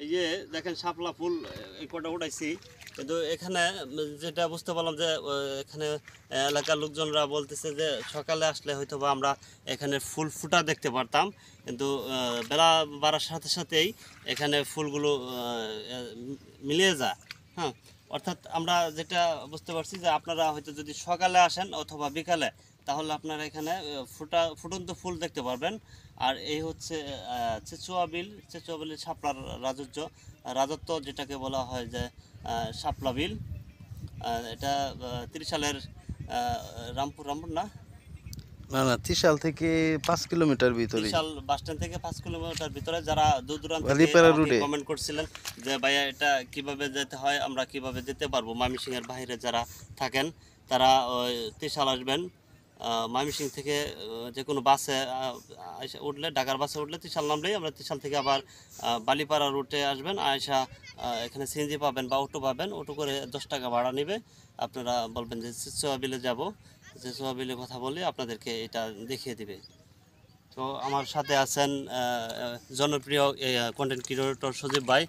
এই যে দেখেন শাপলা ফুল এই কটা উঠাইছি, কিন্তু এখানে যেটা বুঝতে পারলাম যে এখানে এলাকার লোকজনরা বলতেছে যে সকালে আসলে হয়তো বা আমরা এখানে ফুল ফুটা দেখতে পারতাম, কিন্তু বেলা বাড়ার সাথে সাথেই এখানে ফুলগুলো মিলিয়ে যায়। হ্যাঁ, অর্থাৎ আমরা যেটা বুঝতে পারছি যে আপনারা হয়তো যদি সকালে আসেন অথবা বিকালে, তাহলে আপনারা এখানে ফুটন্ত ফুল দেখতে পারবেন। আর এই হচ্ছে চেচুয়া বিলের শাপলার রাজত্ব যেটাকে বলা হয় যে শাপলা বিল। এটা ত্রিশালের রামপুর না, না ত্রিশাল থেকে 5 কিলোমিটার ভিতরে, ত্রিশাল বাস স্ট্যান্ড থেকে 5 কিলোমিটার ভিতরে। যারা দূর দূরান্ত থেকে কমেন্ট করছিলেন যে ভাইয়া এটা কিভাবে যেতে হয়, আমরা কিভাবে যেতে পারবো, ময়মনসিংহের বাইরে যারা থাকেন তারা ত্রিশাল আসবেন। ময়মনসিংহ থেকে যে কোনো বাসে উঠলে, ঢাকার বাসে উঠলে ত্রিশাল নামলেই আমরা ত্রিশাল থেকে আবার বালিপাড়া রুটে আসবেন। আয়সা এখানে সিএনজি পাবেন বা অটো পাবেন, অটো করে 10 টাকা ভাড়া নেবে। আপনারা বলবেন যে চেচুয়া বিলে যাবো, চেচুয়া বিলের কথা বলে আপনাদেরকে এটা দেখিয়ে দিবে। তো আমার সাথে আছেন জনপ্রিয় কন্টেন্ট ক্রিয়েটর সজীব ভাই।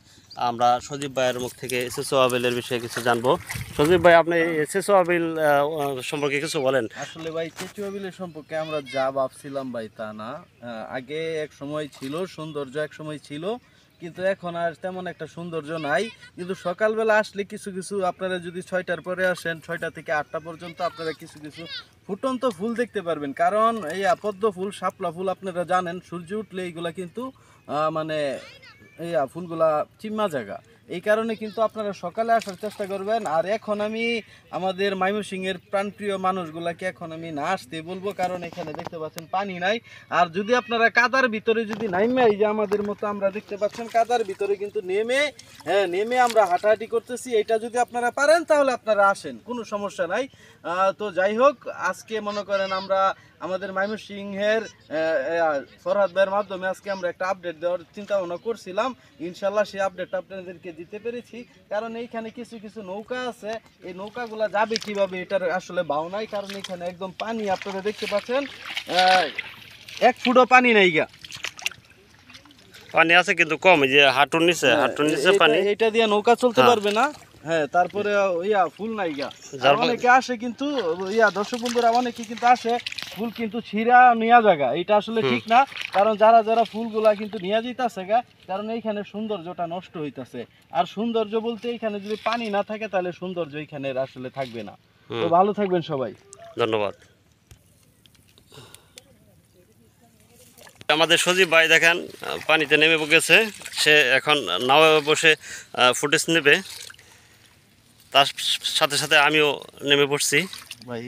আমরা সজীব ভাইয়ের মুখ থেকে চেচুয়া বিলের বিষয়ে কিছু জানবো। সজীব ভাই, আপনি চেচুয়া বিল সম্পর্কে কিছু বলেন। আসলে ভাই চেচুয়া বিলের সম্পর্কে আমরা যা ভাবছিলাম ভাই তা না। আগে এক সময় ছিল সৌন্দর্য, এক সময় ছিল, কিন্তু এখন আর তেমন একটা সৌন্দর্য নাই। কিন্তু সকালবেলা আসলে কিছু কিছু আপনারা যদি 6টার পরে আসেন, 6টা থেকে 8টা পর্যন্ত আপনারা কিছু কিছু ফুটন্ত ফুল দেখতে পারবেন। কারণ এই পদ্ম ফুল, শাপলা ফুল আপনারা জানেন সূর্য উঠলে এইগুলা কিন্তু মানে এই ফুলগুলা চিম্মা জায়গা, এই কারণে কিন্তু আপনারা সকালে আসার চেষ্টা করবেন। আর এখন আমি আমাদের ময়মনসিংহের প্রাণপ্রিয় মানুষগুলাকে এখন আমি না আসতে বলবো, কারণ এখানে দেখতে পাচ্ছেন পানি নাই। আর যদি আপনারা কাদার ভিতরে যদি নাইমে, এই যে আমাদের মতো আমরা দেখতে পাচ্ছেন কাদার ভিতরে কিন্তু নেমে আমরা হাঁটাহাঁটি করতেছি, এটা যদি আপনারা পারেন তাহলে আপনারা আসেন, কোনো সমস্যা নাই। তো যাই হোক, আজকে মনে করেন আমরা আমাদের ময়মনসিংহের ফরহাদ ভাইয়ের মাধ্যমে আজকে আমরা একটা আপডেট দেওয়ার চিন্তা ভাবনা করছিলাম। ইনশাল্লাহ সেই আপডেটটা আপনাদেরকে দিতে পেরেছি। কারণ এইখানে কিছু কিছু নৌকা আছে, এই নৌকাগুলা যাবে কিভাবে এটার আসলে ভাও নাই, কারণ এখানে একদম পানি আপনারা দেখতে পাচ্ছেন, 1 ফুটও পানি নাই গা। পানি আছে কিন্তু কম, এই যে হাঁটুর নিচে পানি, এটা দিয়ে নৌকা চলতে পারবে না। হ্যাঁ, তারপরে ফুল নাই গা। অনেকে আসে কিন্তু দর্শক বন্ধুরা অনেকে কিন্তু আসে, ফুল কিন্তু ছিঁড়া নেওয়া জায়গা, এটা আসলে ঠিক না। কারণ যারা ফুলগুলা কিন্তু নিয়ে যেতেছে গা, কারণ এইখানে সৌন্দর্যটা নষ্ট হইতাছে। আর সৌন্দর্য বলতে এখানে যদি পানি না থাকে তাহলে সৌন্দর্য এখানে আসলে থাকবে না। তো ভালো থাকবেন সবাই, ধন্যবাদ। আমাদের সজীব ভাই দেখেন পানিতে নেমে গেছে, সে এখন নাওয়ে বসে ফুটেজ নেবে, তার সাথে সাথে আমিও নেমে পড়ছি। ভাই।